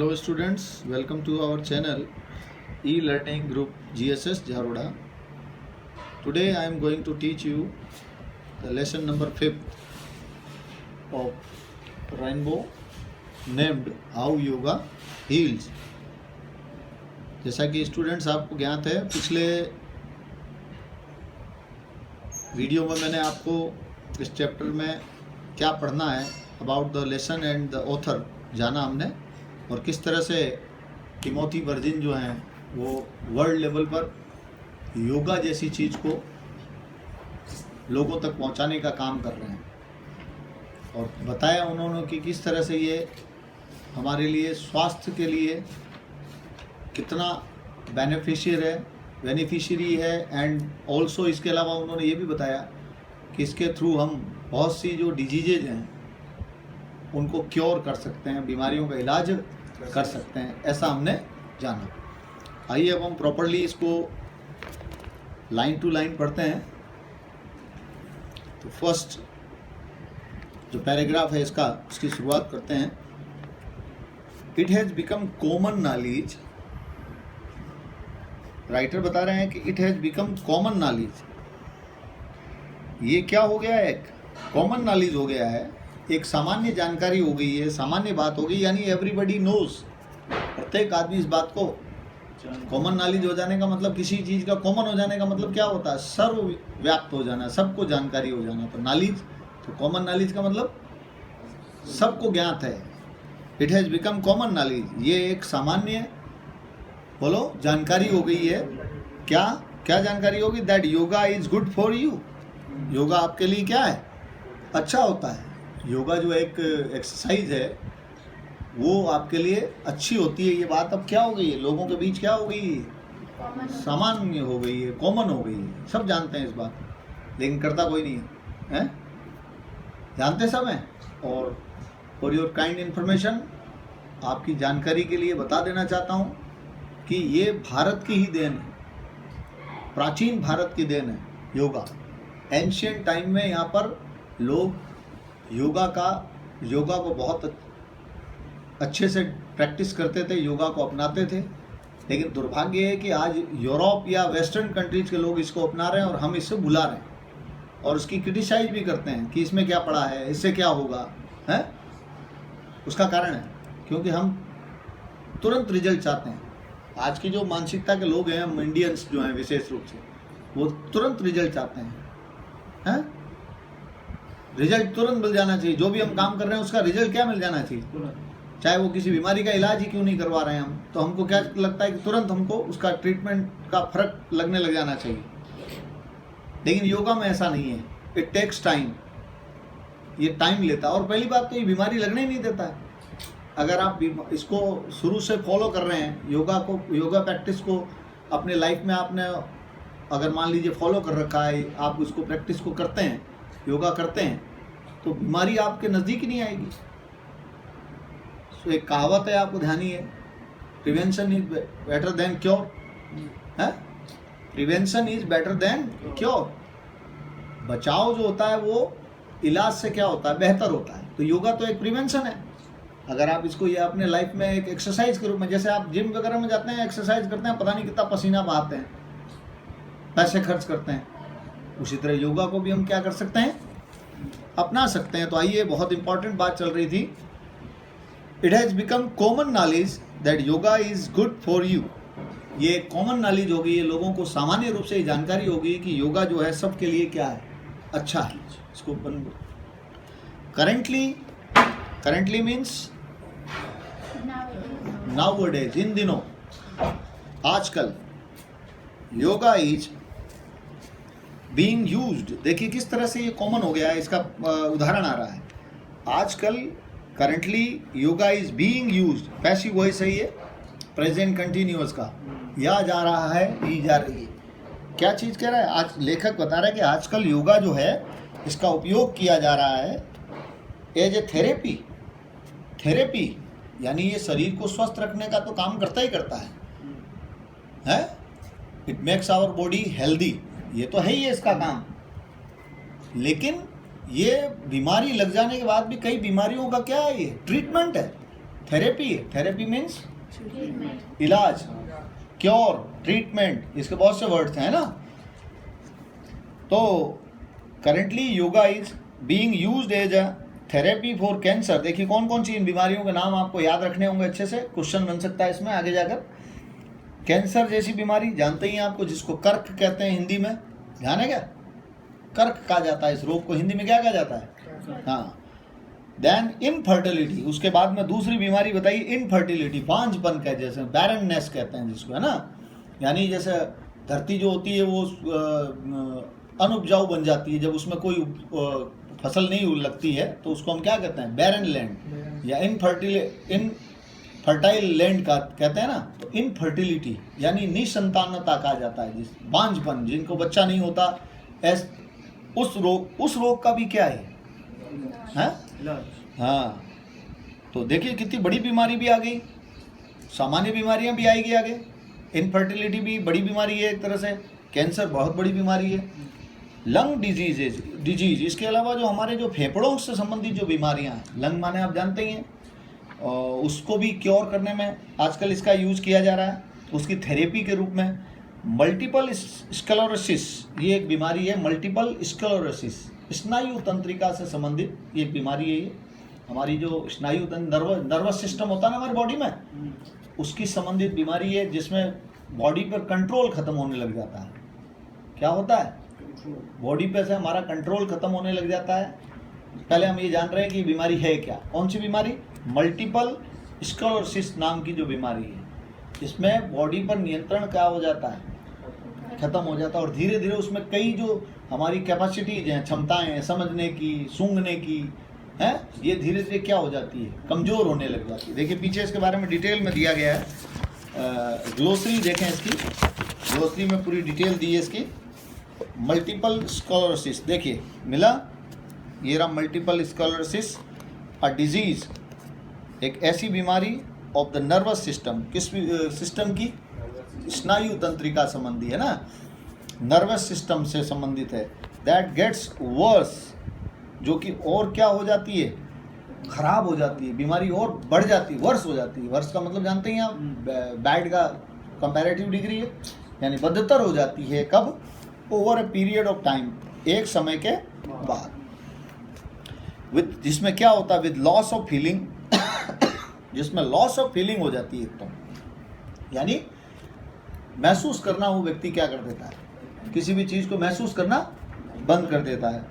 Hello students, welcome to our channel e-learning group GSS Jharoda. Today I am going to teach you the lesson number 5 of Rainbow named How Yoga Heals. जैसा कि students आपको ज्ञात है, पिछले video में मैंने आपको इस चैप्टर में क्या पढ़ना है about the lesson and the author जाना हमने, और किस तरह से टिमोथी वर्जिन जो हैं वो वर्ल्ड लेवल पर योगा जैसी चीज़ को लोगों तक पहुंचाने का काम कर रहे हैं, और बताया उन्होंने कि किस तरह से ये हमारे लिए स्वास्थ्य के लिए कितना बेनिफिशियरी है एंड ऑल्सो इसके अलावा उन्होंने ये भी बताया कि इसके थ्रू हम बहुत सी जो डिजीजेज हैं उनको क्योर कर सकते हैं, बीमारियों का इलाज कर सकते हैं, ऐसा हमने जाना। आइए अब हम प्रॉपरली इसको लाइन टू लाइन पढ़ते हैं। तो फर्स्ट जो पैराग्राफ है उसकी शुरुआत करते हैं। It has become common knowledge, writer बता रहे हैं कि it has become common knowledge. ये क्या हो गया है? कॉमन नॉलेज हो गया है, एक सामान्य जानकारी हो गई है, सामान्य बात हो गई, यानी एवरीबडी नोज, प्रत्येक आदमी इस बात को। कॉमन नॉलेज हो जाने का मतलब, किसी चीज़ का कॉमन हो जाने का मतलब क्या होता है? सर्वव्याप्त हो जाना, सबको जानकारी हो जाना। तो नॉलेज, तो कॉमन नॉलेज का मतलब सबको ज्ञात है। It has become common knowledge, ये एक सामान्य, बोलो, जानकारी हो गई है। क्या क्या जानकारी होगी? That yoga is good for you, yoga आपके लिए क्या है? अच्छा होता है। योगा जो एक एक्सरसाइज है वो आपके लिए अच्छी होती है। ये बात अब क्या हो गई है? लोगों के बीच क्या हो गई है? सामान्य हो गई है, कॉमन हो गई है। सब जानते हैं इस बात, लेकिन करता कोई नहीं है, हैं? जानते सब हैं। और फॉर योर काइंड इन्फॉर्मेशन, आपकी जानकारी के लिए बता देना चाहता हूँ कि ये भारत की ही देन है, प्राचीन भारत की देन है योगा। एंशियंट टाइम में यहाँ पर लोग योगा को बहुत अच्छे से प्रैक्टिस करते थे, योगा को अपनाते थे। लेकिन दुर्भाग्य है कि आज यूरोप या वेस्टर्न कंट्रीज के लोग इसको अपना रहे हैं और हम इससे भुला रहे हैं, और उसकी क्रिटिसाइज भी करते हैं कि इसमें क्या पड़ा है, इससे क्या होगा, है? उसका कारण है क्योंकि हम तुरंत रिजल्ट चाहते हैं। आज की जो मानसिकता के लोग हैं, हम इंडियंस जो हैं विशेष रूप से, वो तुरंत रिजल्ट चाहते हैं। रिजल्ट तुरंत मिल जाना चाहिए। जो भी हम काम कर रहे हैं उसका रिजल्ट क्या मिल जाना चाहिए, चाहे वो किसी बीमारी का इलाज ही क्यों नहीं करवा रहे हैं हम, तो हमको क्या लगता है कि तुरंत हमको उसका ट्रीटमेंट का फर्क लगने लग जाना चाहिए। लेकिन योगा में ऐसा नहीं है, इट टेक्स टाइम, ये टाइम लेता है। और पहली बात तो ये बीमारी लगने ही नहीं देता है। अगर आप इसको शुरू से फॉलो कर रहे हैं, योगा प्रैक्टिस को अपने लाइफ में आपने अगर मान लीजिए फॉलो कर रखा है, आप उसको प्रैक्टिस को करते हैं, योगा करते हैं, तो बीमारी आपके नज़दीक ही नहीं आएगी। तो एक कहावत है, आपको ध्यान ही है, prevention is better than cure, है? Prevention is better than cure. बचाव जो होता है वो इलाज से क्या होता है? बेहतर होता है। तो योगा तो एक प्रिवेंशन है। अगर आप इसको ये अपने लाइफ में एक एक्सरसाइज के रूप में, जैसे आप जिम वगैरह में जाते हैं, एक्सरसाइज करते हैं, पता नहीं कितना पसीना बहाते हैं, पैसे खर्च करते हैं, उसी तरह योगा को भी हम क्या कर सकते हैं? अपना सकते हैं। तो आइए, बहुत इंपॉर्टेंट बात चल रही थी। It has become common knowledge that yoga is good for you. ये कॉमन नॉलेज हो गई है, लोगों को सामान्य रूप से ये जानकारी हो गई कि योगा जो है सबके लिए क्या है? अच्छा है। इसको करेंटली मीन्स नाउअडेज, इन दिनों, आजकल, योगा इज बीइंग यूज्ड। देखिए किस तरह से ये कॉमन हो गया है, इसका उदाहरण आ रहा है। आजकल currently yoga is being used, passive voice है ये, प्रेजेंट कंटिन्यूअस का, या जा रहा है, ही जा रही है। क्या चीज़ कह रहा है? आज लेखक बता रहा है कि आजकल योगा जो है इसका उपयोग किया जा रहा है एज ए थेरेपी, यानी ये शरीर को स्वस्थ रखने का तो काम करता ही करता है? It makes our body healthy, ये तो है ही है इसका काम। लेकिन ये बीमारी लग जाने के बाद भी कई बीमारियों का क्या है? ये ट्रीटमेंट है। थेरेपी है। थेरेपी मीन्स इलाज, क्योर, ट्रीटमेंट, इसके बहुत से वर्ड्स हैं ना। तो currently yoga is being used as a therapy for cancer. देखिए कौन कौन सी इन बीमारियों के नाम आपको याद रखने होंगे अच्छे से, क्वेश्चन बन सकता है इसमें आगे जाकर। कैंसर जैसी बीमारी जानते ही हैं आपको, जिसको कर्क कहते हैं हिंदी में, ध्यान है क्या? कर्क कहा जाता है इस रोग को, हिंदी में क्या कहा जाता है? हाँ। देन इनफर्टिलिटी, उसके बाद में दूसरी बीमारी बताइए इनफर्टिलिटी, बांझपन का, जैसे बैरननेस कहते हैं जिसको, है ना, यानी जैसे धरती जो होती है वो अनउपजाऊ बन जाती है, जब उसमें कोई फसल नहीं लगती है तो उसको हम क्या कहते हैं? बैरन लैंड या इनफर्टाइल लैंड का कहते हैं ना। तो इनफर्टिलिटी यानी निसंतानता कहा जाता है, जिस बांझपन, जिनको बच्चा नहीं होता, उस रोग का भी क्या है? हाँ। तो देखिए कितनी बड़ी बीमारी भी आ गई, सामान्य बीमारियां भी आएगी आगे। इनफर्टिलिटी भी बड़ी बीमारी है एक तरह से, कैंसर बहुत बड़ी बीमारी है, लंग डिजीज, इसके अलावा जो हमारे जो फेफड़ों से संबंधित जो बीमारियां हैं, लंग माने आप जानते ही हैं, उसको भी क्योर करने में आजकल इसका यूज किया जा रहा है, उसकी थेरेपी के रूप में। मल्टीपल स्क्लेरोसिस, ये एक बीमारी है, मल्टीपल स्क्लेरोसिस, स्नायु तंत्रिका से संबंधित ये एक बीमारी है। ये हमारी जो स्नायु नर्वस सिस्टम होता है ना हमारी बॉडी में, उसकी संबंधित बीमारी है, जिसमें बॉडी पर कंट्रोल खत्म होने लग जाता है। क्या होता है? बॉडी पे से हमारा कंट्रोल खत्म होने लग जाता है। पहले हम ये जान रहे हैं कि बीमारी है क्या, कौन सी बीमारी? मल्टीपल स्क्लेरोसिस नाम की जो बीमारी है, इसमें बॉडी पर नियंत्रण क्या हो जाता है? खत्म हो जाता है, और धीरे धीरे उसमें कई जो हमारी कैपेसिटीज हैं, क्षमताएं हैं, समझने की, सूंघने की, है, ये धीरे धीरे क्या हो जाती है? कमज़ोर होने लग जाती है। देखिए पीछे इसके बारे में डिटेल में दिया गया है, ग्लोसरी देखें इसकी, ग्लोसरी में पूरी डिटेल दी है इसकी। मल्टीपल स्क्लेरोसिस देखिए मिला, ये रहा मल्टीपल स्क्लेरोसिस, अ डिजीज, एक ऐसी बीमारी ऑफ द नर्वस सिस्टम, किस सिस्टम की? स्नायु तंत्रिका संबंधी, है ना, नर्वस सिस्टम से संबंधित है। दैट गेट्स वर्स, जो कि और क्या हो जाती है? खराब हो जाती है, बीमारी और बढ़ जाती है, वर्स हो जाती है। वर्स का मतलब जानते हैं आप, बैड का कंपैरेटिव डिग्री है, यानी बदतर हो जाती है। कब? Over a period of time, एक समय के बाद, विद, जिसमें क्या होता है? विद लॉस ऑफ फीलिंग, जिसमें लॉस ऑफ फीलिंग हो जाती है एकदम, यानी महसूस करना वो व्यक्ति क्या कर देता है? किसी भी चीज़ को महसूस करना बंद कर देता है।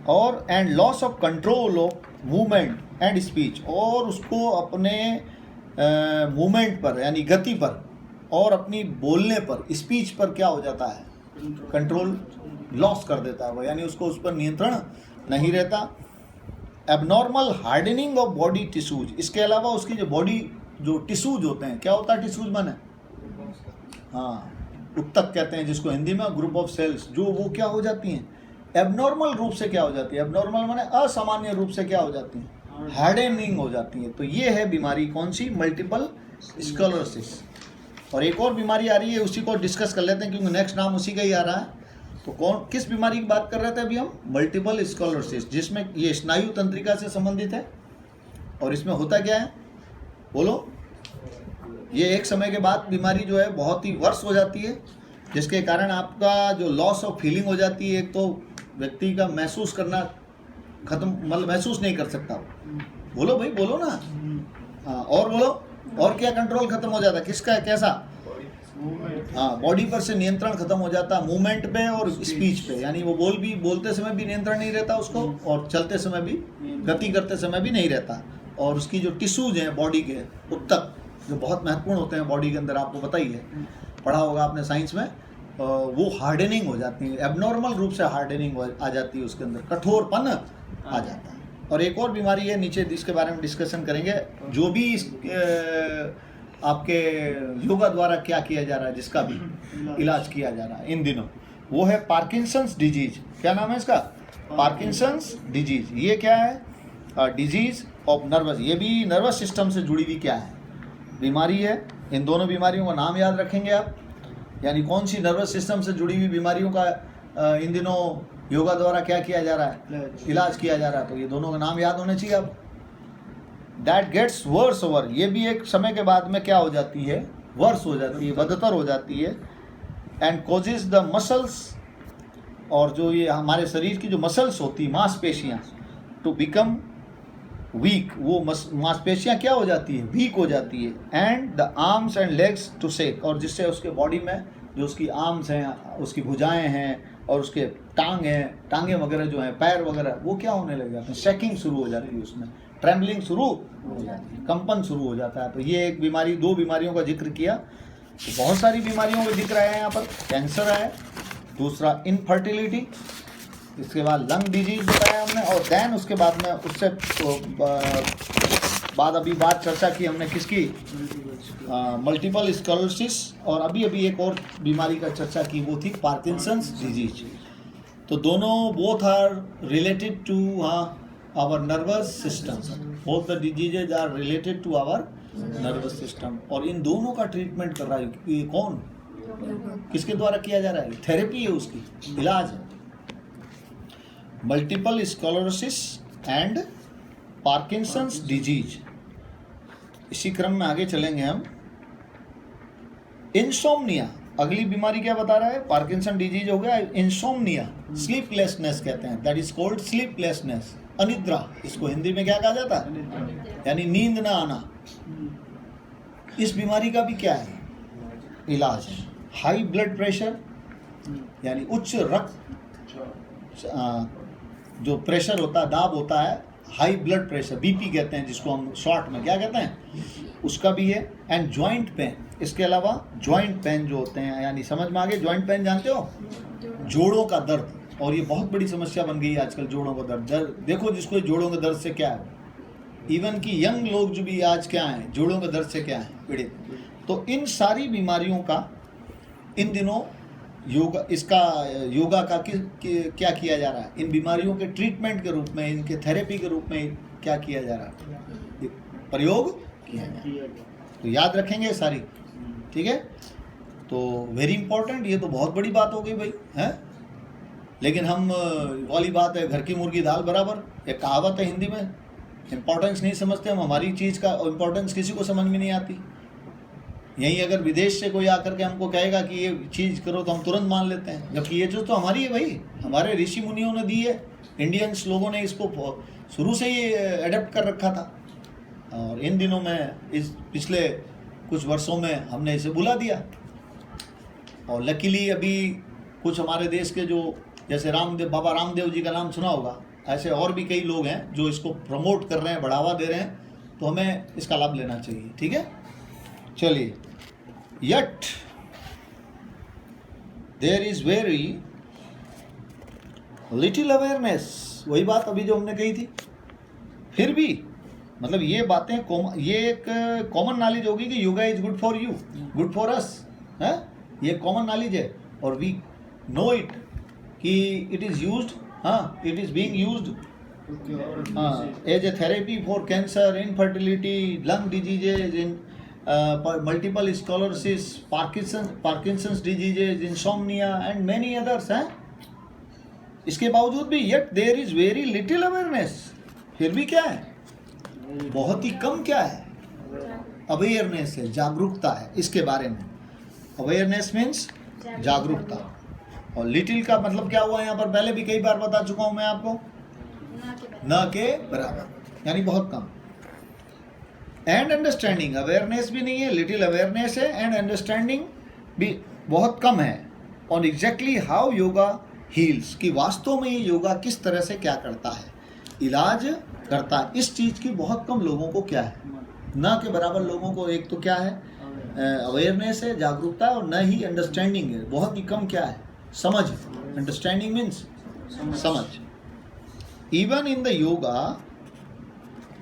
और and loss of control of movement and speech, और उसको अपने मूवमेंट पर यानी गति पर और अपनी बोलने पर, स्पीच पर क्या हो जाता है? कंट्रोल लॉस कर देता है वो, यानी उसको उस पर नियंत्रण नहीं रहता। Abnormal hardening of body tissues, इसके अलावा उसकी जो बॉडी जो टिश्यूज होते हैं, क्या होता है टिश्यूज माने? हाँ, उत्तक कहते हैं जिसको हिंदी में, ग्रुप ऑफ सेल्स, जो वो क्या हो जाती हैं? एबनॉर्मल रूप से क्या हो जाती है? एबनॉर्मल माने असामान्य रूप से क्या हो जाती हैं? हार्डनिंग हो जाती है। तो ये है बीमारी कौन सी? Multiple sclerosis. और एक और बीमारी आ रही है, उसी को डिस्कस कर लेते हैं क्योंकि नेक्स्ट नाम उसी का ही आ रहा है। तो कौन, किस बीमारी की बात कर रहे थे अभी हम? मल्टीपल स्क्लेरोसिस, जिसमें ये स्नायु तंत्रिका से संबंधित है। और इसमें होता क्या है? बोलो। ये एक समय के बाद बीमारी जो है बहुत ही वर्ष हो जाती है, जिसके कारण आपका जो लॉस ऑफ फीलिंग हो जाती है। एक तो व्यक्ति का महसूस करना खत्म, मतलब महसूस नहीं कर सकता। बोलो भाई, बोलो ना। हाँ, और बोलो, और क्या कंट्रोल खत्म हो जाता है? किसका? कैसा? हाँ, बॉडी पर से नियंत्रण खत्म हो जाता है, मूवमेंट पे और स्पीच पे, यानी वो बोलते समय भी नियंत्रण नहीं रहता उसको, और चलते समय भी, गति करते समय भी नहीं रहता। और उसकी जो टिश्यूज हैं बॉडी के, उत्तक, जो बहुत महत्वपूर्ण होते हैं बॉडी के अंदर, आपको पता ही है, पढ़ा होगा आपने साइंस में, वो हार्डनिंग हो जाती है, एबनॉर्मल रूप से हार्डनिंग आ जाती है, उसके अंदर कठोरपन आ जाता है। और एक और बीमारी है नीचे, जिसके बारे में डिस्कशन करेंगे, जो भी आपके योगा द्वारा क्या किया जा रहा है, जिसका भी इलाज किया जा रहा है इन दिनों, वो है पार्किंसंस डिजीज। क्या नाम है इसका? Parkinson's disease. ये क्या है? डिजीज ऑफ नर्वस, ये भी नर्वस सिस्टम से जुड़ी हुई क्या है? बीमारी है। इन दोनों बीमारियों का नाम याद रखेंगे आप, यानी कौन सी नर्वस सिस्टम से जुड़ी हुई बीमारियों का इन दिनों योगा द्वारा क्या किया जा रहा है? इलाज किया जा रहा है। तो ये दोनों का नाम याद होने चाहिए आप। दैट गेट्स वर्स ओवर, ये भी एक समय के बाद में क्या हो जाती है, वर्स हो जाती है, बदतर हो जाती है। एंड कॉजेज द मसल्स, और जो ये हमारे शरीर की जो मसल्स होती, मांसपेशियाँ, टू बिकम वीक, वो मांसपेशियाँ क्या हो जाती है, वीक हो जाती है। And the arms and legs to shake, और जिससे उसके बॉडी में जो उसकी आर्म्स हैं, उसकी भुजाएं हैं और उसके टांगे वगैरह जो हैं, पैर वगैरह, वो क्या होने लग जाते हैं, शेकिंग शुरू हो जाती है, उसमें ट्रेम्बलिंग शुरू हो जाती है, कंपन शुरू हो जाता है। तो ये एक बीमारी, 2 बीमारियों का जिक्र किया। तो बहुत सारी बीमारियों का जिक्र आया है यहाँ पर। कैंसर है, दूसरा इनफर्टिलिटी, इसके बाद लंग डिजीज बताया हमने, और दैन उसके बाद में उससे बाद अभी बात चर्चा की हमने किसकी, मल्टीपल स्क्लेरोसिस, और अभी एक और बीमारी का चर्चा की, वो थी पार्किंसंस डिजीज। तो दोनों both are related to our nervous system, both the diseases are related to our nervous system. और इन दोनों का ट्रीटमेंट कर रहा है ये कौन, किसके द्वारा किया जा रहा है, थेरेपी है, उसकी इलाज है। Multiple sclerosis and Parkinson's disease. इसी क्रम में आगे चलेंगे हम। इंसोम्निया, अगली बीमारी क्या बता रहा है, पार्किंसन डिजीज हो गया। इंसोम्निया, स्लीपलेसनेस कहते हैं, दैट इज कॉल्ड स्लीपलेसनेस, अनिद्रा, इसको हिंदी में क्या कहा जाता है, यानी नींद ना आना। इस बीमारी का भी क्या है, इलाज है। हाई ब्लड प्रेशर, यानी उच्च रक्त जो प्रेशर होता है, दाब होता है, हाई ब्लड प्रेशर, बीपी कहते हैं जिसको हम शॉर्ट में क्या कहते हैं, उसका भी है। एंड जॉइंट पेन, इसके अलावा जॉइंट पेन जो होते हैं, यानी समझ में आ गए, जॉइंट पेन जानते हो, जोड़ों का दर्द। और ये बहुत बड़ी समस्या बन गई है आजकल, जोड़ों का दर्द। देखो जिसको जोड़ों के दर्द से क्या है, इवन कि यंग लोग जो भी आज क्या हैं, जोड़ों के दर्द से क्या है पीड़ित। तो इन सारी बीमारियों का इन दिनों योगा का क्या किया जा रहा है, इन बीमारियों के ट्रीटमेंट के रूप में, इनके थेरेपी के रूप में क्या किया जा रहा है, प्रयोग किया जा रहा है। तो याद रखेंगे सारी, ठीक है। तो वेरी इंपॉर्टेंट, ये तो बहुत बड़ी बात हो गई भाई, है। लेकिन हम वाली बात है, घर की मुर्गी दाल बराबर, एक कहावत है हिंदी में, इम्पोर्टेंस नहीं समझते हम, हमारी चीज़ का इम्पोर्टेंस किसी को समझ में नहीं आती। यहीं अगर विदेश से कोई आकर के हमको कहेगा कि ये चीज़ करो तो हम तुरंत मान लेते हैं, जबकि ये जो तो हमारी है भाई, हमारे ऋषि मुनियों ने दी है, इंडियंस लोगों ने इसको शुरू से ही अडेप्ट कर रखा था। और इन दिनों में, इस पिछले कुछ वर्षों में हमने इसे भुला दिया। और लकीली अभी कुछ हमारे देश के जो, जैसे बाबा रामदेव जी का नाम सुना होगा, ऐसे और भी कई लोग हैं जो इसको प्रमोट कर रहे हैं, बढ़ावा दे रहे हैं। तो हमें इसका लाभ लेना चाहिए, ठीक है। चलिए, yet there is very little awareness, वही बात अभी जो हमने कही थी। फिर भी मतलब ये बातें ये एक कॉमन नॉलेज होगी कि yoga is good for you, good for us, है, ये कॉमन नॉलेज है। और वी नो इट कि it is used, it is being used as a therapy for cancer, infertility, lung diseases, in multiple sclerosis, Parkinson's diseases, insomnia and many others हैं। इसके बावजूद भी yet there is very little awareness, फिर भी क्या है, बहुत ही कम क्या है, अवेयरनेस है, जागरूकता है इसके बारे में। अवेयरनेस मीन्स जागरूकता। और लिटिल का मतलब क्या हुआ यहाँ पर, पहले भी कई बार बता चुका हूँ मैं आपको, न के बराबर, यानी बहुत कम। एंड अंडरस्टैंडिंग, अवेयरनेस भी नहीं है, लिटिल अवेयरनेस है, एंड अंडरस्टैंडिंग भी बहुत कम है। और एग्जैक्टली हाउ योगा हील्स, कि वास्तव में ये योगा किस तरह से क्या करता है, इलाज करता है, इस चीज़ की बहुत कम लोगों को क्या है, न के बराबर लोगों को। एक तो क्या है, अवेयरनेस है, जागरूकता है, और न ही अंडरस्टैंडिंग है, बहुत ही कम क्या है, समझ। अंडरस्टैंडिंग मीन्स समझ। इवन इन द योगा,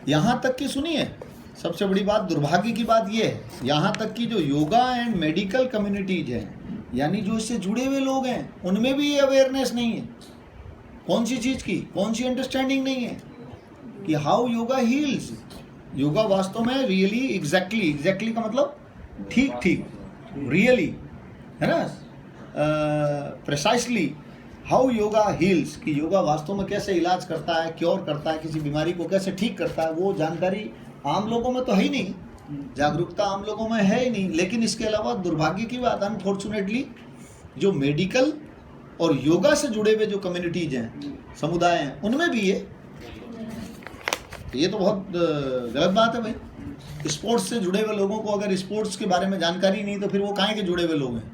यहाँ तक कि सुनिए, सबसे बड़ी बात, दुर्भाग्य की बात यह है, यहाँ तक कि जो योगा एंड मेडिकल कम्युनिटीज हैं, यानी जो इससे जुड़े हुए लोग हैं, उनमें भी ये अवेयरनेस नहीं है। कौन सी चीज़ की, कौन सी अंडरस्टैंडिंग नहीं है कि हाउ योगा हील्स, योगा वास्तव में रियली, एग्जैक्टली का मतलब ठीक, रियली, है ना, प्रिसाइसली, हाउ योगा हील्स, कि योगा वास्तव में कैसे इलाज करता है, क्योर करता है, किसी बीमारी को कैसे ठीक करता है, वो जानकारी आम लोगों में तो है ही नहीं, जागरूकता आम लोगों में है ही नहीं। लेकिन इसके अलावा दुर्भाग्य की बात, अनफॉर्चुनेटली जो मेडिकल और योगा से जुड़े हुए जो कम्युनिटीज हैं, समुदाय हैं, उनमें भी ये तो बहुत गलत बात है भाई। स्पोर्ट्स से जुड़े हुए लोगों को अगर स्पोर्ट्स के बारे में जानकारी नहीं तो फिर वो काहे के जुड़े हुए लोग हैं?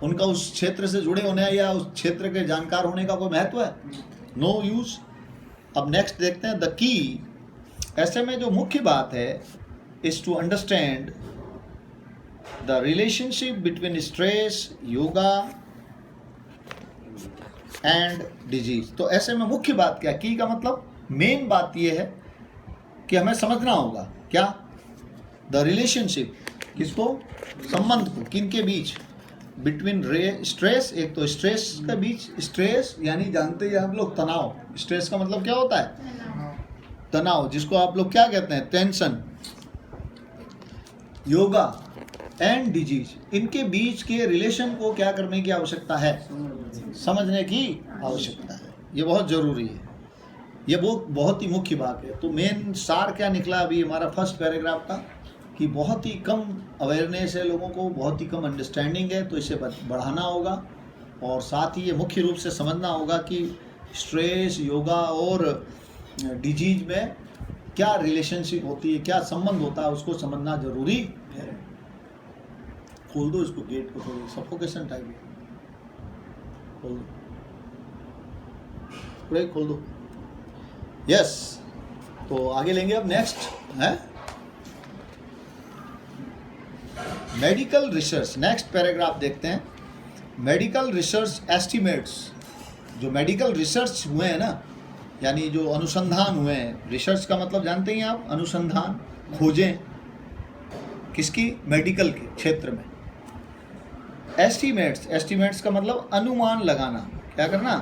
उनका उस क्षेत्र से जुड़े होने या उस क्षेत्र के जानकार होने का कोई महत्व है? No use. अब नेक्स्ट देखते हैं, द की। ऐसे में जो मुख्य बात है is to understand the relationship between stress, yoga and disease. तो ऐसे में मुख्य बात क्या, की का मतलब मेन बात यह है कि हमें समझना होगा क्या, द रिलेशनशिप, किसको, संबंध को, किन के बीच, बिटवीन स्ट्रेस, एक तो स्ट्रेस के बीच, स्ट्रेस यानी जानते हैं आप लोग तनाव, स्ट्रेस का मतलब क्या होता है, तनाव, जिसको आप लोग क्या कहते हैं, टेंशन, योगा एंड डिजीज, इनके बीच के रिलेशन को क्या करने की आवश्यकता है, समझने की आवश्यकता है। ये बहुत ज़रूरी है, ये वो बहुत ही मुख्य बात है। तो मेन सार क्या निकला अभी हमारा फर्स्ट पैराग्राफ का, कि बहुत ही कम अवेयरनेस है लोगों को, बहुत ही कम अंडरस्टैंडिंग है, तो इसे बढ़ाना होगा। और साथ ही ये मुख्य रूप से समझना होगा कि स्ट्रेस, योगा और डिजीज में क्या रिलेशनशिप होती है, क्या संबंध होता है, उसको समझना जरूरी है। खोल दो इसको, गेट को, थोड़ी सफोकेशन टाइप है, खोल दो, पूरा खोल दो। यस, तो आगे लेंगे अब नेक्स्ट है मेडिकल रिसर्च। नेक्स्ट पैराग्राफ देखते हैं, मेडिकल रिसर्च एस्टिमेट्स। जो मेडिकल रिसर्च हुए हैं ना, यानी जो अनुसंधान हुए हैं, रिसर्च का मतलब जानते ही आप, अनुसंधान, खोजें, किसकी, मेडिकल के क्षेत्र में। एस्टिमेट्स, एस्टिमेट्स का मतलब अनुमान लगाना, क्या करना,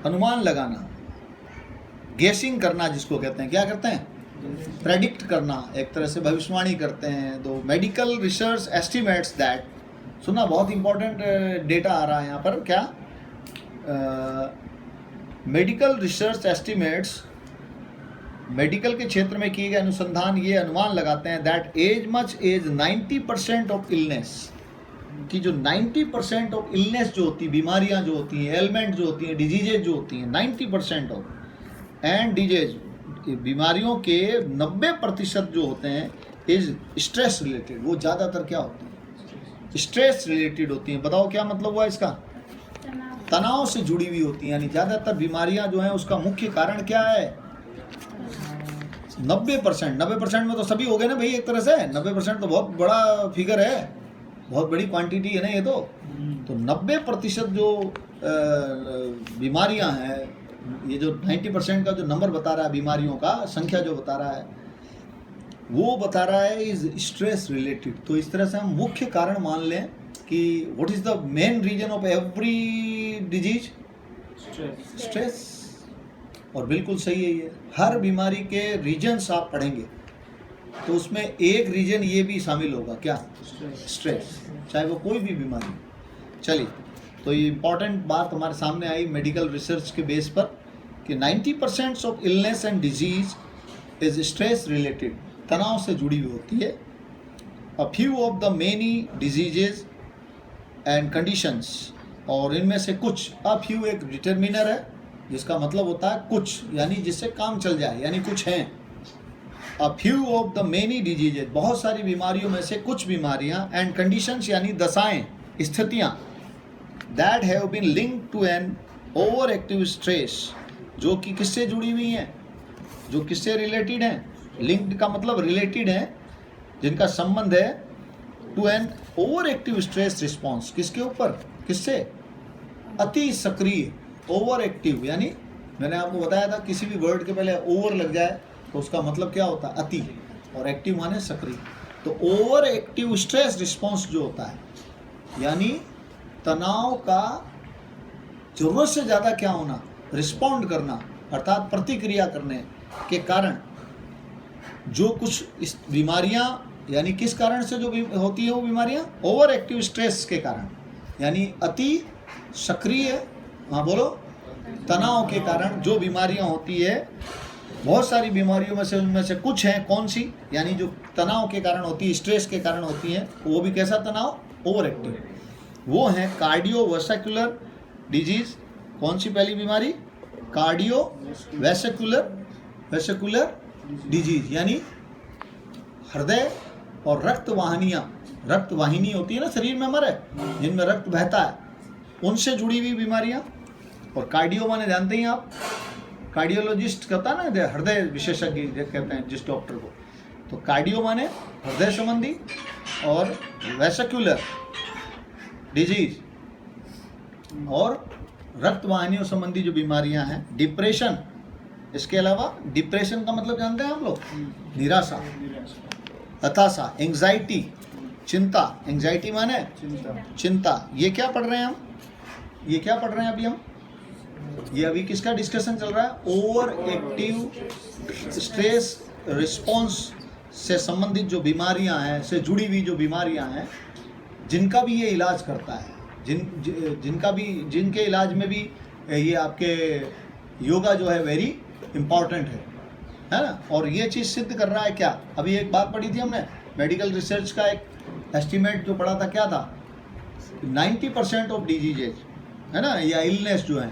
अनुमान लगाना, गेसिंग करना जिसको कहते हैं, क्या करते हैं, प्रेडिक्ट करना, एक तरह से भविष्यवाणी करते हैं। तो मेडिकल रिसर्च एस्टिमेट्स दैट, सुना, बहुत इंपॉर्टेंट डेटा आ रहा है यहाँ पर, क्या, मेडिकल रिसर्च एस्टिमेट्स, मेडिकल के क्षेत्र में किए गए अनुसंधान ये अनुमान लगाते हैं that as much as 90% of illness, कि जो 90% ऑफ इलनेस जो होती है, बीमारियां जो होती हैं, एलिमेंट जो होती हैं, डिजीजेज जो होती हैं, 90% ऑफ, एंड डिजीज, बीमारियों के 90% जो होते हैं इज स्ट्रेस रिलेटेड। वो ज़्यादातर क्या होती है, स्ट्रेस रिलेटेड होती हैं। बताओ क्या मतलब हुआ इसका, तनाव से जुड़ी हुई होती हैं। यानी ज़्यादातर बीमारियां जो हैं उसका मुख्य कारण क्या है, 90%। 90% में तो सभी हो गए ना भाई, एक तरह से 90% तो बहुत बड़ा फिगर है, बहुत बड़ी क्वांटिटी है ना ये तो 90% जो बीमारियां हैं, ये जो 90% का जो नंबर बता रहा है, बीमारियों का संख्या जो बता रहा है, वो बता रहा है इज स्ट्रेस रिलेटेड। तो इस तरह से हम मुख्य कारण मान लें कि what is the main reason of every disease, stress. और बिल्कुल सही है ये, हर बीमारी के रीजन्स आप पढ़ेंगे तो उसमें एक रीजन ये भी शामिल होगा, क्या, स्ट्रेस, चाहे वो कोई भी बीमारी। चलिए, तो ये इम्पॉर्टेंट बात हमारे सामने आई मेडिकल रिसर्च के बेस पर कि 90% of illness and disease is stress related, तनाव से जुड़ी हुई होती है। A few of the many diseases and conditions, और इनमें से कुछ, अ फ्यू एक डिटर्मिनर है जिसका मतलब होता है कुछ, यानी जिससे काम चल जाए, यानी कुछ हैं। A few of the many diseases, बहुत सारी बीमारियों में से कुछ बीमारियां, एंड कंडीशंस यानी दशाएं, स्थितियां, that have been linked to an over active stress, जो कि किससे जुड़ी हुई हैं, जो किससे रिलेटेड हैं, लिंक्ड का मतलब रिलेटेड है, जिनका संबंध है to an over active stress response, किसके ऊपर, किससे, अति सक्रिय, ओवर एक्टिव, यानी मैंने आपको बताया था किसी भी वर्ड के पहले ओवर लग जाए तो उसका मतलब क्या होता है, अति, और एक्टिव माने सक्रिय। तो ओवर एक्टिव स्ट्रेस रिस्पॉन्स जो होता है, यानी तनाव का जरूरत से ज़्यादा क्या होना, रिस्पॉन्ड करना, अर्थात प्रतिक्रिया करने के कारण जो कुछ इस बीमारियां, यानी किस कारण से जो होती है वो बीमारियां, ओवर एक्टिव स्ट्रेस के कारण, यानी अति सक्रिय, हाँ बोलो, तनाव के कारण जो बीमारियां होती है बहुत सारी बीमारियों में से उनमें से कुछ हैं, कौन सी, यानी जो तनाव के कारण होती है, स्ट्रेस के कारण होती हैं, वो भी कैसा तनाव, ओवर एक्टिव, वो हैं कार्डियोवैस्कुलर डिजीज। कौन सी पहली बीमारी, कार्डियोवैस्कुलर डिजीज, यानी हृदय और रक्त वाहिनी होती है ना शरीर में हमारे, जिनमें रक्त बहता है, उनसे जुड़ी हुई बीमारियां। और कार्डियो माने जानते हैं आप, कार्डियोलॉजिस्ट कहता है ना, हृदय विशेषज्ञ कहते हैं जिस डॉक्टर को, तो कार्डियो माने हृदय संबंधी, और वैस्कुलर डिजीज और रक्त वाहिनियों संबंधी जो बीमारियां हैं। डिप्रेशन, इसके अलावा डिप्रेशन का मतलब जानते हैं आप लोग, निराशा, हताशा, एंग्जाइटी, चिंता, एंग्जाइटी माने चिंता। ये क्या पढ़ रहे हैं हम, ये क्या पढ़ रहे हैं अभी हम, ये अभी किसका डिस्कशन चल रहा है, ओवर एक्टिव स्ट्रेस रिस्पॉन्स से संबंधित जो बीमारियां हैं, से जुड़ी हुई जो बीमारियां हैं, जिनका भी ये इलाज करता है, जिनके इलाज में भी ये आपके योगा जो है वेरी इम्पॉर्टेंट है ना। और ये चीज़ सिद्ध कर रहा है क्या, अभी एक बात पढ़ी थी हमने, मेडिकल रिसर्च का एक एस्टीमेट जो पढ़ा था, क्या था, 90% ऑफ डिजीजेज है ना, या इलनेस जो है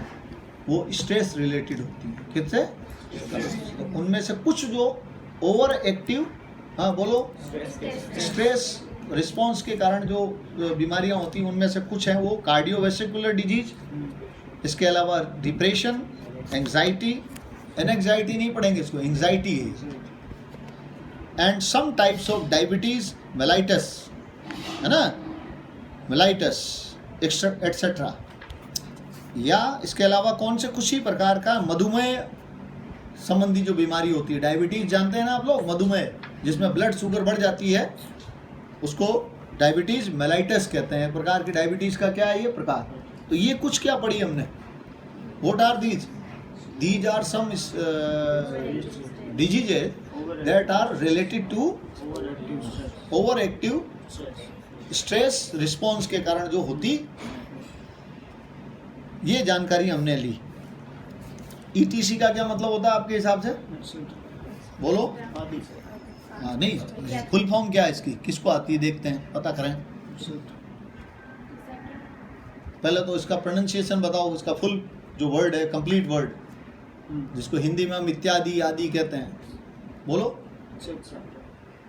वो स्ट्रेस रिलेटेड होती है। किससे, उनमें से कुछ जो ओवर एक्टिव, हाँ बोलो, स्ट्रेस रिस्पॉन्स के कारण जो बीमारियां होती हैं, उनमें से कुछ हैं वो कार्डियोवैस्कुलर डिजीज, इसके अलावा डिप्रेशन, एंग्जाइटी, एनएग्जाइटी नहीं पढ़ेंगे इसको, एंग्जाइटी है, and some types of diabetes, mellitus है ना, मेलाइटस एटसेट्रा। या इसके अलावा कौन से कुछ ही प्रकार का मधुमेह संबंधी जो बीमारी होती है, डायबिटीज जानते हैं ना आप लोग, मधुमेह जिसमें ब्लड शुगर बढ़ जाती है, उसको डायबिटीज मेलाइटस कहते हैं। प्रकार की डायबिटीज का क्या है ये प्रकार। तो ये कुछ क्या पढ़ी हमने, what are these are some diseases that are related to over active stress response के कारण जो होती, ये जानकारी हमने ली। ईटीसी का क्या मतलब होता है आपके हिसाब से, बोलो। हाँ नहीं, फुल फॉर्म क्या है इसकी, किसको आती है, देखते हैं, पता करें। पहले तो इसका प्रोनाउंसिएशन बताओ, इसका फुल जो वर्ड है, कंप्लीट वर्ड, जिसको हिंदी में हम इत्यादि आदि कहते हैं, बोलो।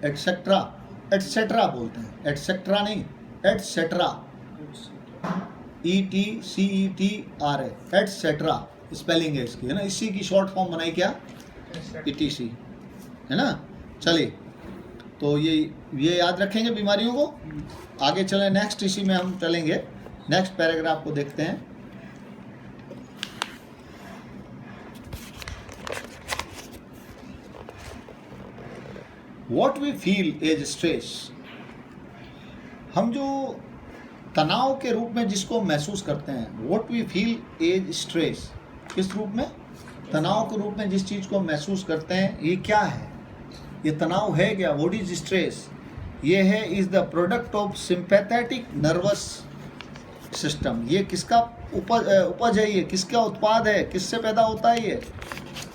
एटसेट्रा, एटसेट्रा बोलते हैं, एटसेट्रा नहीं, एटसेट्रा, ETCETRA, एटसेट्रा स्पेलिंग है इसकी, है ना, इसी की शॉर्ट फॉर्म बनाई क्या, ETC, है ना। चलिए, तो ये याद रखेंगे बीमारियों को। आगे चलें, नेक्स्ट इसी में हम चलेंगे, नेक्स्ट पैराग्राफ को देखते हैं। What we feel is stress, हम जो तनाव के रूप में जिसको महसूस करते हैं, What we feel is stress, किस रूप में, तनाव के रूप में जिस चीज़ को महसूस करते हैं, ये क्या है, ये तनाव है क्या, व्हाट इज स्ट्रेस, ये है is the product of sympathetic nervous system. ये किसका उपज है, ये किसका उत्पाद है, किससे पैदा होता है,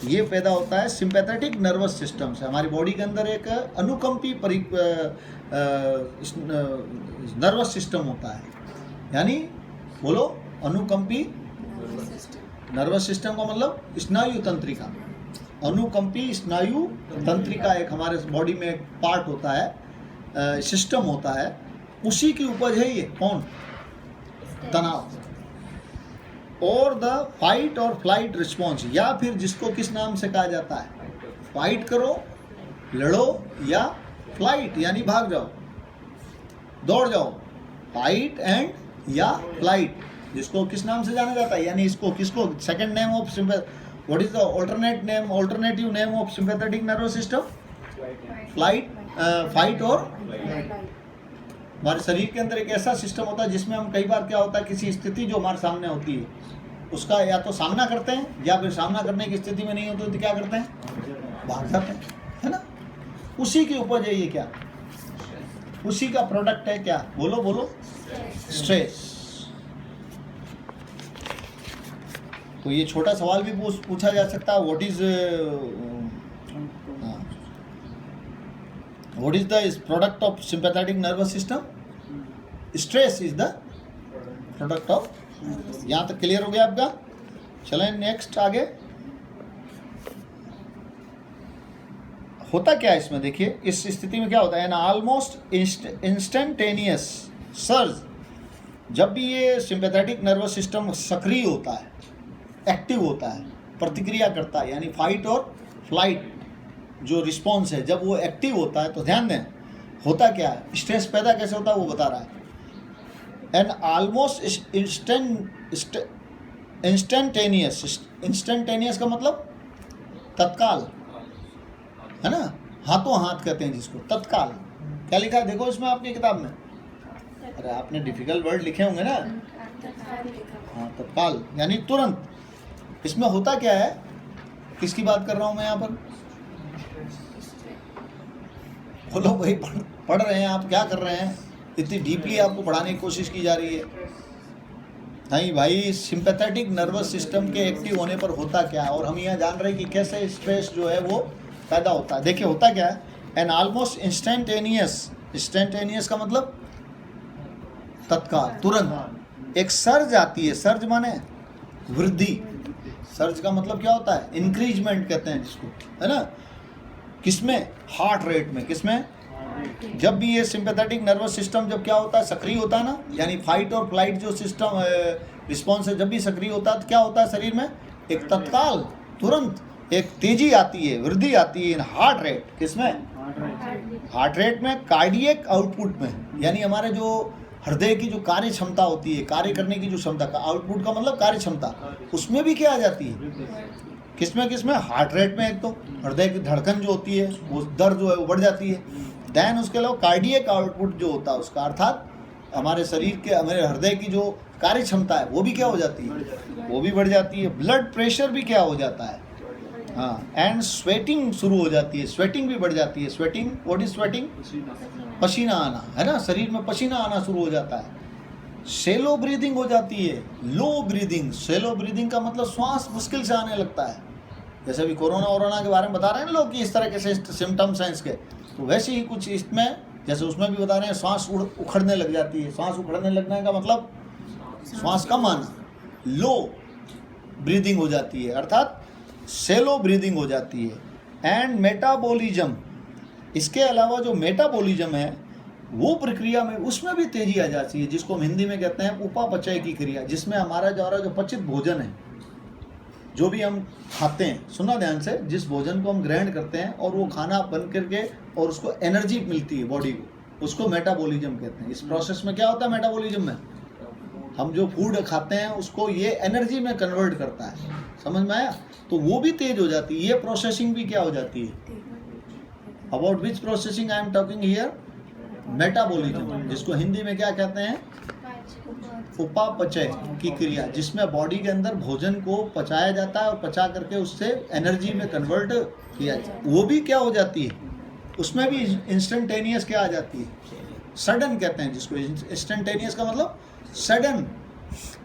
ये पैदा होता है सिंपैथेटिक नर्वस सिस्टम से। हमारी बॉडी के अंदर एक अनुकंपी नर्वस सिस्टम होता है, यानी बोलो, अनुकंपी नर्वस सिस्टम का मतलब स्नायु तंत्रिका, अनुकंपी स्नायु तंत्रिका एक हमारे बॉडी में एक पार्ट होता है, सिस्टम होता है, उसी की उपज है ये कौन, तनाव। और द फाइट और फ्लाइट रिस्पॉन्स, या फिर जिसको किस नाम से कहा जाता है, फाइट करो, लड़ो, या फ्लाइट यानी भाग जाओ, दौड़ जाओ, फाइट एंड या फ्लाइट, जिसको किस नाम से जाना जाता है, यानी इसको किसको second name of what is the alternative name of sympathetic nervous system, flight, fight और हमारे शरीर के अंदर एक ऐसा सिस्टम होता है जिसमें हम कई बार क्या होता है, किसी स्थिति जो हमारे सामने होती है उसका या तो सामना करते हैं, या फिर सामना करने की स्थिति में नहीं होती तो क्या करते हैं, भाग जाते हैं, है ना। उसी की उपज है ये, क्या उसी का प्रोडक्ट है, क्या बोलो बोलो, स्ट्रेस। तो ये छोटा सवाल भी पूछा जा सकता है, what is What is the product of sympathetic nervous system? Stress is the product of. यहाँ तक क्लियर हो गया आपका? चलें नेक्स्ट आगे. होता क्या है इसमें देखिए, इस स्थिति में क्या होता है, एन ऑलमोस्ट इंस्टेंटेनियस सर्ज. जब भी ये सिंपैथेटिक नर्वस सिस्टम सक्रिय होता है, एक्टिव होता है, प्रतिक्रिया करता है, यानी फाइट और फ्लाइट जो रिस्पॉन्स है, जब वो एक्टिव होता है तो ध्यान दें होता क्या है, स्ट्रेस पैदा कैसे होता है वो बता रहा है. एन ऑलमोस्ट इंस्टेंटेनियस का मतलब तत्काल है ना, हाथों हाथ कहते हैं जिसको, तत्काल. क्या लिखा है देखो इसमें आपकी किताब में. अरे आपने डिफिकल्ट वर्ड लिखे होंगे ना. हाँ, तत्काल यानी तुरंत. इसमें होता क्या है, किसकी बात कर रहा हूँ मैं यहाँ पर, बोलो भाई. पढ़ रहे हैं आप, क्या कर रहे हैं, इतनी डीपली आपको पढ़ाने की कोशिश की जा रही है. नहीं भाई, सिंपैथेटिक नर्वस सिस्टम के एक्टिव होने पर होता क्या है, और हम यहाँ जान रहे हैं कि कैसे स्ट्रेस जो है वो पैदा होता है. देखिए होता क्या है, एन ऑलमोस्ट इंस्टेंटेनियस का मतलब तत्काल, तुरंत एक सर्ज आती है. सर्ज माने वृद्धि. सर्ज का मतलब क्या होता है, इंक्रीजमेंट कहते हैं जिसको, है ना. किसमें, हार्ट रेट में. किसमें, जब भी ये सिंपैथेटिक नर्वस सिस्टम जब क्या होता है, सक्रिय होता है ना, यानी फाइट और फ्लाइट जो सिस्टम रिस्पॉन्स है, जब भी सक्रिय होता है तो क्या होता है शरीर में, एक तत्काल तुरंत एक तेजी आती है, वृद्धि आती है इन हार्ट रेट. किसमें, हार्ट रेट में, कार्डियक आउटपुट में, यानी हमारे जो हृदय की जो कार्य क्षमता होती है, कार्य करने की जो क्षमता, का आउटपुट का मतलब कार्य क्षमता, उसमें भी क्या आ जाती है. किसमें, हार्ट रेट में. एक तो हृदय की धड़कन जो होती है वो दर जो है वो बढ़ जाती है. देन उसके अलावा कार्डियक आउटपुट जो होता है उसका, अर्थात हमारे शरीर के, हमारे हृदय की जो कार्य क्षमता है वो भी क्या हो जाती है, वो भी बढ़ जाती है. ब्लड प्रेशर भी क्या हो जाता है, हाँ. एंड स्वेटिंग शुरू हो जाती है, स्वेटिंग भी बढ़ जाती है. स्वेटिंग, व्हाट इज स्वेटिंग, पसीना आना, है ना, शरीर में पसीना आना शुरू हो जाता है. शेलो ब्रीदिंग हो जाती है, लो ब्रीदिंग. शेलो ब्रीदिंग का मतलब श्वास मुश्किल से आने लगता है. जैसे अभी कोरोना के बारे में बता रहे हैं लोग कि इस तरह के सिम्टम्स हैं इसके, तो वैसे ही कुछ इसमें, जैसे उसमें भी बता रहे हैं, श्वास उखड़ने लग जाती है. श्वास उखड़ने लगने का मतलब श्वास कम आना, लो ब्रीदिंग हो जाती है, अर्थात सेलो ब्रीदिंग हो जाती है. एंड मेटाबॉलिज्म, इसके अलावा जो मेटाबॉलिज्म है वो प्रक्रिया में, उसमें भी तेजी आ जाती है, जिसको हम हिंदी में कहते हैं उपापचय की क्रिया, जिसमें हमारा जो पचित भोजन है, जो भी हम खाते हैं, सुना ध्यान से, जिस भोजन को हम ग्रहण करते हैं और वो खाना बन करके और उसको एनर्जी मिलती है बॉडी को, उसको मेटाबॉलिज्म कहते हैं. इस प्रोसेस में क्या होता है, मेटाबॉलिज्म में हम जो फूड खाते हैं उसको ये एनर्जी में कन्वर्ट करता है. समझ में आया, तो वो भी तेज हो जाती है. ये प्रोसेसिंग भी क्या हो जाती है. About which processing I am talking here, metabolism, जिसको हिंदी में क्या कहते हैं, उपापचय की क्रिया, जिसमें बॉडी के अंदर भोजन को पचाया जाता है और पचा करके उससे एनर्जी में कन्वर्ट किया जाता है. वो भी क्या हो जाती है, उसमें भी इंस्टेंटेनियस क्या आ जाती है, सडन कहते हैं जिसको. इंस्टेंटेनियस का मतलब सडन.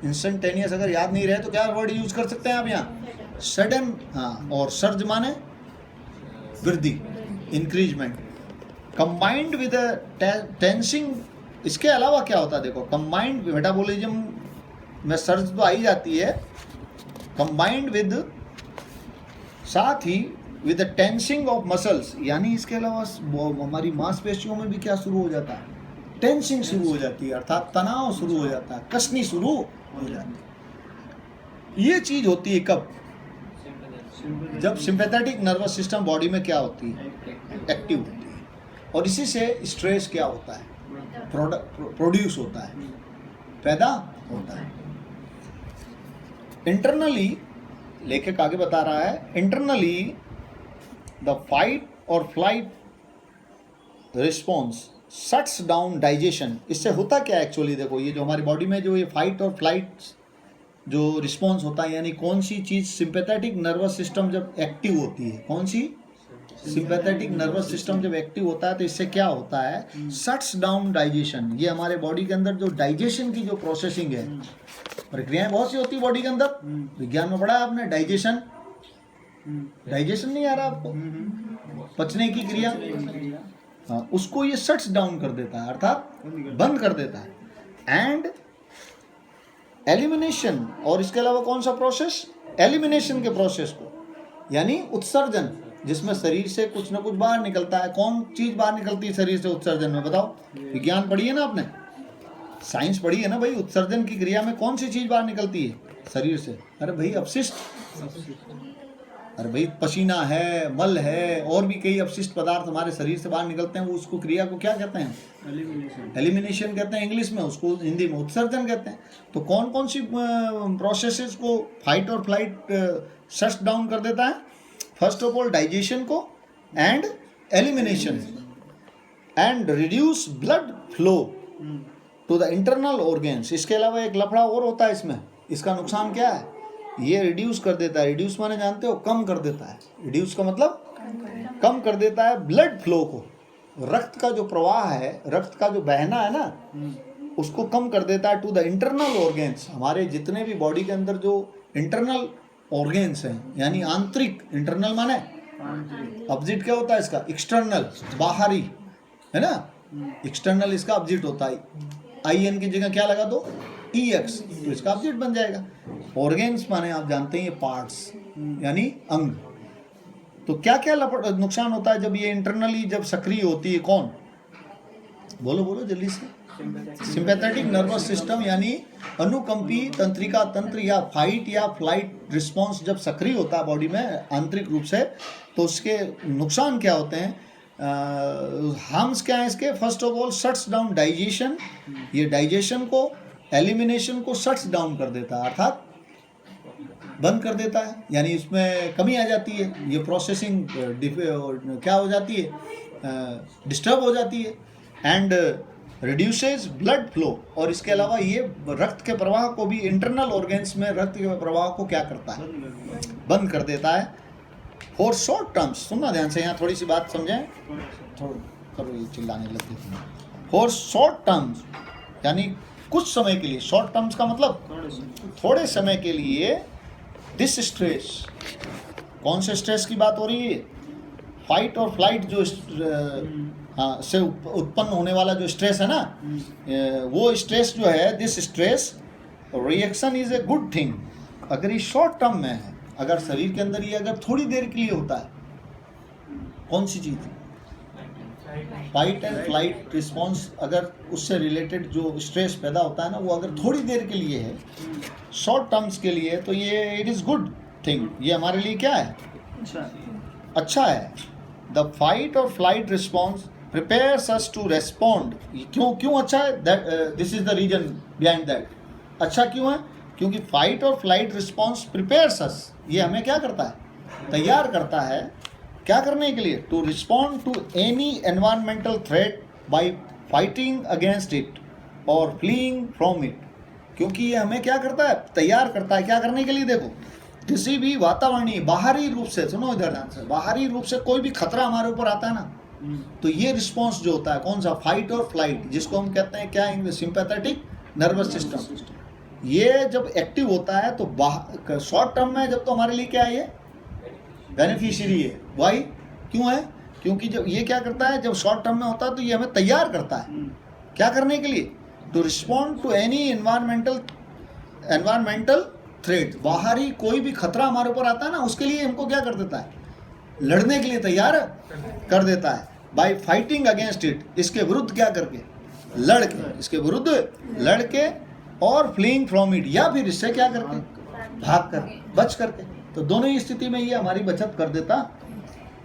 इंस्टेंटेनियस अगर याद नहीं रहे तो क्या वर्ड यूज कर सकते हैं आप यहाँ, सडन. हाँ, और सर्ज माने वृद्धि, इंक्रीजमेंट. Combined with tensing. इसके अलावा क्या होता है देखो, कंबाइंड मेटाबॉलिज्म में सर्ज तो आई जाती है, कंबाइंड विद, साथ ही with the tensing of muscles, यानी इसके अलावा हमारी मांसपेशियों में भी क्या शुरू हो जाता है, टेंसिंग शुरू हो जाती है, अर्थात तनाव शुरू हो जाता है, कसनी शुरू हो जाती है. ये चीज होती है कब, जब सिंपैथेटिक नर्वस सिस्टम बॉडी में क्या होती है, एक्टिव होती है. और इसी से स्ट्रेस क्या होता है, प्रोड्यूस होता है, पैदा होता है. इंटरनली, लेखक आगे बता रहा है, इंटरनली द फाइट और flight response shuts down digestion. इससे होता क्या एक्चुअली देखो, ये जो हमारी बॉडी में जो ये फाइट और फ्लाइट जो रिस्पॉन्स होता है, यानी कौन सी चीज़, सिंपैथेटिक नर्वस सिस्टम जब एक्टिव होती है, कौन सी, सिंपैथेटिक नर्वस सिस्टम जब एक्टिव होता है तो इससे क्या होता है, शट्स डाउन डाइजेशन. ये हमारे बॉडी के अंदर जो डाइजेशन की जो प्रोसेसिंग है, प्रक्रियाएं बहुत सी होती है बॉडी के अंदर, विज्ञान में पढ़ा है आपने, डाइजेशन. डाइजेशन नहीं आ रहा आपको, पचने की क्रिया, उसको ये शट्स डाउन कर देता है, अर्थात बंद कर देता है। एंड एलिमिनेशन, और इसके अलावा कौन सा प्रोसेस? एलिमिनेशन के प्रोसेस को, यानी उत्सर्जन, जिसमें शरीर से कुछ ना कुछ बाहर निकलता है। कौन चीज बाहर निकलती है शरीर से उत्सर्जन में, बताओ? विज्ञान पढ़ी है ना आपने, साइंस पढ़ी है ना भाई। उत्सर्जन की क्रिया में कौन सी चीज बाहर निकलती है शरीर से? अरे भाई अपशिष्ट, अरे भाई पसीना है, मल है, और भी कई अपशिष्ट पदार्थ हमारे शरीर से बाहर निकलते हैं। वो उसको क्रिया को क्या कहते हैं? एलिमिनेशन कहते हैं इंग्लिश में, उसको हिंदी में उत्सर्जन कहते हैं। तो कौन कौन सी प्रोसेसेस को फाइट और फ्लाइट शट डाउन कर देता है? फर्स्ट ऑफ ऑल डाइजेशन को, and elimination, and reduce blood flow to the internal organs. इसके अलावा एक लफड़ा और होता है इसमें, इसका नुकसान क्या है? ये रिड्यूस कर देता है, रिड्यूस माने जानते हो, कम कर देता है। रिड्यूस का मतलब कम कर देता है ब्लड फ्लो को, रक्त का जो प्रवाह है, रक्त का जो बहना है ना, उसको कम कर देता है टू द इंटरनल ऑर्गेन्स। हमारे जितने भी बॉडी के अंदर जो इंटरनल ऑर्गेन्स हैं, यानी आंतरिक, इंटरनल माने ऑपोजिट क्या होता है इसका? एक्सटर्नल, बाहरी, है ना। एक्सटर्नल इसका ऑपोजिट होता है, IN की जगह क्या लगा दो? EX, तो इसका ऑपोजिट बन जाएगा। ऑर्गेन्स माने आप जानते हैं ये पार्ट्स, यानी अंग। तो क्या क्या नुकसान होता है जब ये इंटरनली जब सक्रिय होती है? कौन? बोलो बोलो जल्दी से। सिंपैथेटिक नर्वस सिस्टम, यानी अनुकंपी तंत्रिका तंत्र, या फाइट या फ्लाइट रिस्पॉन्स जब सक्रिय होता है बॉडी में आंतरिक रूप से, तो उसके नुकसान क्या होते हैं? हार्म्स क्या है इसके? First of all shuts down digestion, ये डाइजेशन को, एलिमिनेशन को शट्स डाउन कर देता है, अर्थात बंद कर देता है, यानी इसमें कमी आ जाती है। ये प्रोसेसिंग क्या हो जाती है? डिस्टर्ब हो जाती है। एंड रिड्यूसेस ब्लड फ्लो, और इसके अलावा ये रक्त के प्रवाह को भी, इंटरनल ऑर्गेन्स में रक्त के प्रवाह को क्या करता है? बंद कर देता है। फॉर शॉर्ट टर्म्स, सुनना ध्यान से, यहाँ थोड़ी सी बात समझें, करो ये चिल्लाने लग गए। फॉर शॉर्ट टर्म्स यानी कुछ समय के लिए, शॉर्ट टर्म्स का मतलब थोड़े समय के लिए, दिस स्ट्रेस, कौन से स्ट्रेस की बात हो रही है? फाइट और फ्लाइट जो से उत्पन्न होने वाला जो स्ट्रेस है ना, वो स्ट्रेस जो है, this stress reaction is a good thing. अगर ये शॉर्ट टर्म में है, अगर शरीर के अंदर ये अगर थोड़ी देर के लिए होता है, कौन सी चीज़? फाइट एंड फ्लाइट रिस्पॉन्स, अगर उससे रिलेटेड जो स्ट्रेस पैदा होता है ना, वो अगर थोड़ी देर के लिए है, शॉर्ट टर्म्स के लिए, तो ये इट इज़ गुड थिंग, ये हमारे लिए क्या है? अच्छा है। द फाइट और flight response prepares us to respond. क्यों अच्छा है? That this is the reason behind that. अच्छा क्यों है? क्योंकि फाइट और फ्लाइट रिस्पॉन्स प्रिपेयर्स अस, ये हमें क्या करता है? तैयार करता है। क्या करने के लिए? To respond to any environmental threat by fighting against it और फ्लीइंग फ्रॉम इट। क्योंकि ये हमें क्या करता है? तैयार करता है। क्या करने के लिए? देखो, किसी भी वातावरणीय बाहरी रूप से, सुनो इधर ध्यान से, बाहरी रूप से कोई भी खतरा हमारे ऊपर आता है ना, तो ये रिस्पॉन्स जो होता है, कौन सा? फाइट और फ्लाइट, जिसको हम कहते हैं क्या? English sympathetic nervous system. ये जब एक्टिव होता है तो शॉर्ट टर्म में जब, तो हमारे लिए क्या है? ये बेनिफिशियरी है। वाई? क्यों है? क्योंकि जब ये क्या करता है, जब शॉर्ट टर्म में होता है, तो ये हमें तैयार करता है। क्या करने के लिए? To respond to any environmental threat. बाहरी कोई भी खतरा हमारे ऊपर आता है ना, उसके लिए हमको क्या कर देता है? लड़ने के लिए तैयार कर देता है। बाय फाइटिंग अगेंस्ट इट, इसके विरुद्ध क्या करके? लड़ के, इसके विरुद्ध लड़ के, और फ्लीइंग फ्रॉम इट, या फिर इससे क्या करके? भाग कर, बच करके। तो दोनों ही स्थिति में ये हमारी बचत कर देता।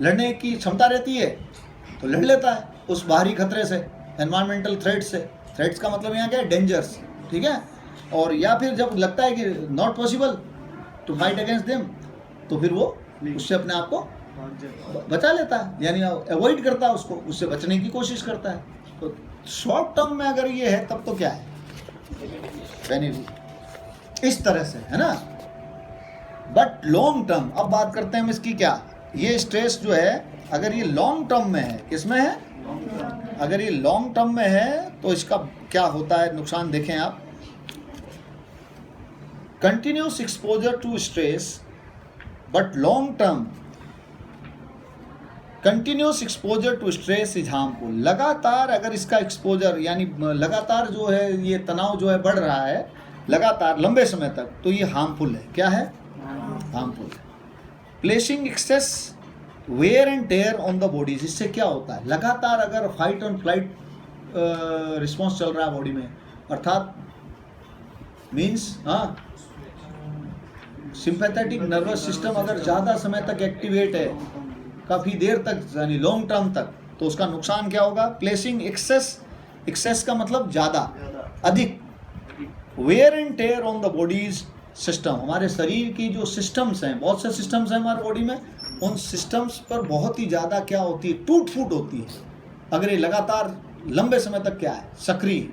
लड़ने की क्षमता रहती है तो लड़ लेता है उस बाहरी खतरे से, एनवायरमेंटल थ्रेट से। थ्रेट्स का मतलब यहाँ क्या है? डेंजर्स, ठीक है। और या फिर जब लगता है कि not possible to fight against them, तो फिर वो उससे अपने आप को बचा लेता है, यानी अवॉइड करता है उसको, उससे बचने की कोशिश करता है। तो शॉर्ट टर्म में अगर ये है, तब तो क्या है? बेनिफिट, इस तरह से, है ना। बट लॉन्ग टर्म, अब बात करते हैं हम इसकी। क्या ये स्ट्रेस जो है, अगर ये लॉन्ग टर्म में है, किसमें है? अगर ये लॉन्ग टर्म में है, तो इसका क्या होता है नुकसान? देखें आप, continuous exposure to stress but long term continuous exposure to stress is harmful. लगातार अगर इसका एक्सपोजर यानी लगातार जो है ये तनाव जो है बढ़ रहा है लगातार लंबे समय तक, तो ये हार्मफुल है। क्या है? हार्मफुल है। Placing excess wear and tear on the body's, इससे क्या होता है? लगातार अगर फाइट एंड फ्लाइट रिस्पॉन्स चल रहा है बॉडी में, अर्थात मीन्स सिंपैथेटिक नर्वस सिस्टम अगर ज़्यादा समय तक एक्टिवेट है, काफ़ी देर तक यानी लॉन्ग टर्म तक, तो उसका नुकसान क्या होगा? प्लेसिंग एक्सेस का मतलब ज़्यादा, अधिक। Wear and tear on the body's system, हमारे शरीर की जो सिस्टम्स हैं, बहुत से सिस्टम्स हैं हमारे बॉडी में, उन सिस्टम्स पर बहुत ही ज़्यादा क्या होती है? टूट फूट होती है अगर ये लगातार लंबे समय तक क्या है? सक्रिय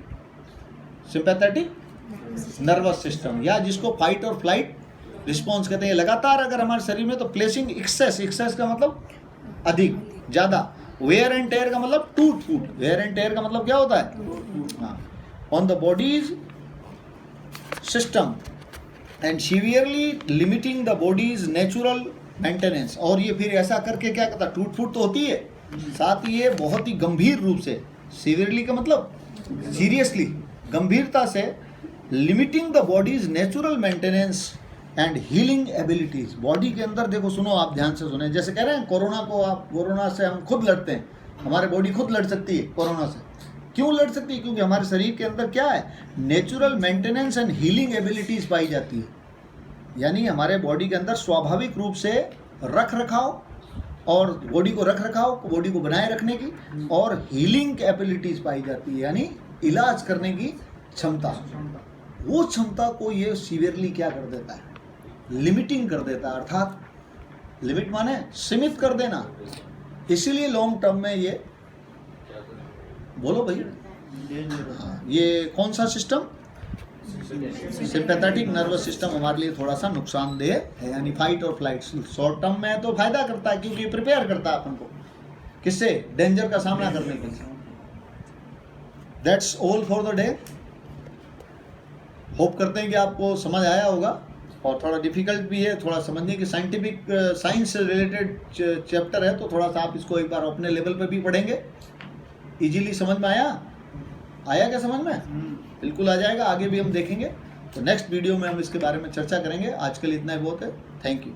सिंपैथेटिक नर्वस सिस्टम, या जिसको फाइट और फ्लाइट रिस्पॉन्स कहते हैं, लगातार अगर हमारे शरीर में, तो प्लेसिंग एक्सेस का मतलब अधिक, ज़्यादा। वेयर एंड टेयर का मतलब टूट फूट। वेयर एंड टेयर का मतलब क्या होता है? हाँ, on the body's system and severely limiting the bodies natural maintenance. और ये फिर ऐसा करके क्या करता? टूट फूट तो होती है, साथ ही ये बहुत ही गंभीर रूप से, सीवियरली का मतलब सीरियसली, गंभीरता से, limiting the bodies natural maintenance and healing abilities. Body के अंदर देखो, सुनो आप ध्यान से सुने, जैसे कह रहे हैं कोरोना से हम खुद लड़ते हैं, हमारे बॉडी खुद लड़ सकती है कोरोना से। क्यों लड़ सकती है? क्योंकि हमारे शरीर के अंदर क्या है? Natural maintenance and healing abilities पाई जाती है। यानी हमारे बॉडी के अंदर स्वाभाविक रूप से रख रखाव और बॉडी को बनाए रखने की और हीलिंग एबिलिटीज पाई जाती है, यानी इलाज करने की क्षमता। वो क्षमता को ये सीवियरली क्या कर देता है? लिमिटिंग कर देता है, अर्थात लिमिट माने सीमित कर देना। इसीलिए लॉन्ग टर्म में ये, बोलो भाई, ये कौन सा सिस्टम? सिंपैथेटिक नर्वस सिस्टम हमारे लिए थोड़ा सा नुकसानदेह है, यानी फाइट और फ्लाइट। शॉर्ट टर्म में तो फायदा करता है, क्योंकि प्रिपेयर करता है अपन को किससे? डेंजर का सामना करने के लिए। That's all for the day. Hope करते हैं कि आपको समझ आया होगा, और थोड़ा डिफिकल्ट भी है थोड़ा समझने की, साइंटिफिक साइंस से रिलेटेड चैप्टर है, तो थोड़ा सा आप इसको एक बार अपने लेवल पे भी पढ़ेंगे। इजीली समझ में आया क्या समझ में? बिल्कुल आ जाएगा, आगे भी हम देखेंगे। तो नेक्स्ट वीडियो में हम इसके बारे में चर्चा करेंगे। आज के लिए इतना ही बहुत है। Thank you.